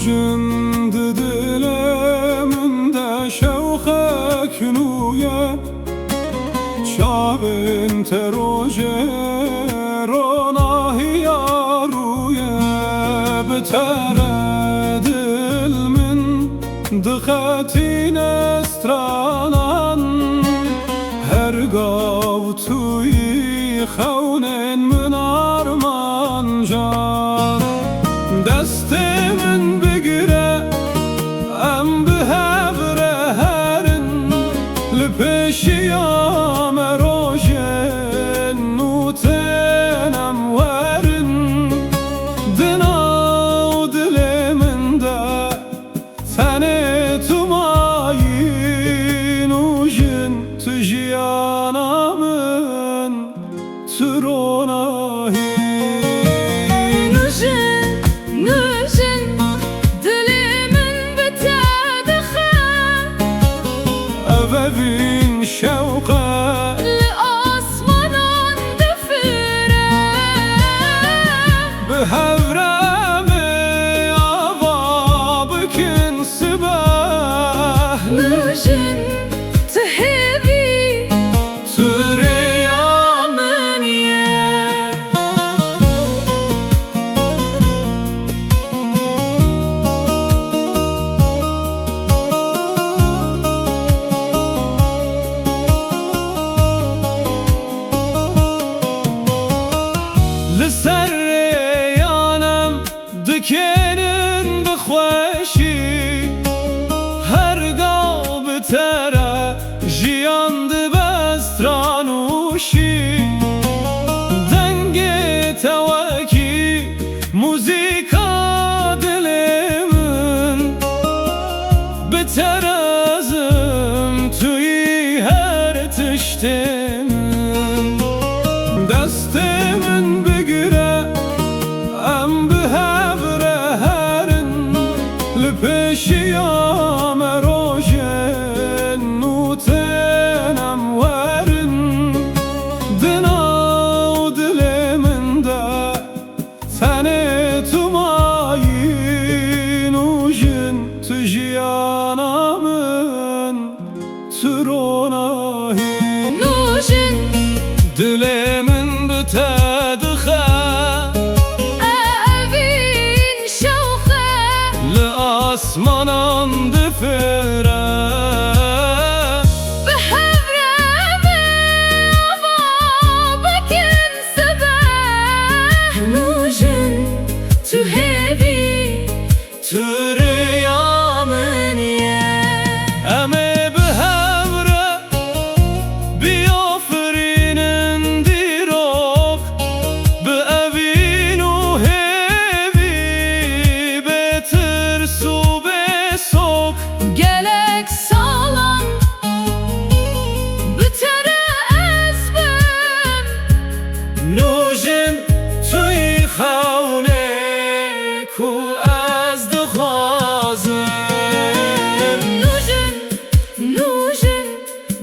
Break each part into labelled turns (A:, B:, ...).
A: نوجن diliminde şevke künüye Çavin teroje ronahiya ruye Betere dil min dikhatin estranan Her gav tuyi khawnen min arman jan Destemin bigire em bihevre herin Lpeşiyam erojen nutenem verin Dinav diliminde seni tumayin ujin tujyanamın turonahin Evin şevke
B: لآسمانان دفره
A: بهورمي آوا بكن سبه
B: نوجن تهبي
A: تريا
B: منيه
A: لسر yanım dikenin bixweşî Her gav bitere jiyan dibestranûşî Dengê tewekî muzîka dilimin Biterezim tuyî her tiştimin Destemin bigire em bihevre herin Lpeşiyam erojen nutenem verin Dinav diliminde seni tumayin ujin tujyanamın turonahin
B: نوجن
A: Dilimin bitedixe
B: أبين شوخه
A: لآسمانان difire
B: بحبرمي بكن سبه نوجن تهبي
A: Turiya
B: منيه
A: eme bihevre biyofrinin dirok Bi evin u hevi betir su besok
B: Gelek sağlam Bitere ezbem
A: Nujin tuy xawne ku ez dixwazim
B: نوجن نوجن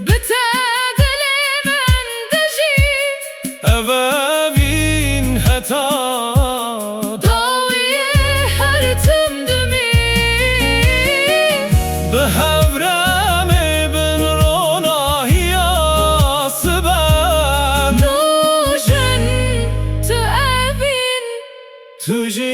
B: بته دلمن دجی
A: Evin heta
B: داوی هر تمدمی
A: بهورمي بن روناهيا سبب
B: نوجن تأبین
A: تجي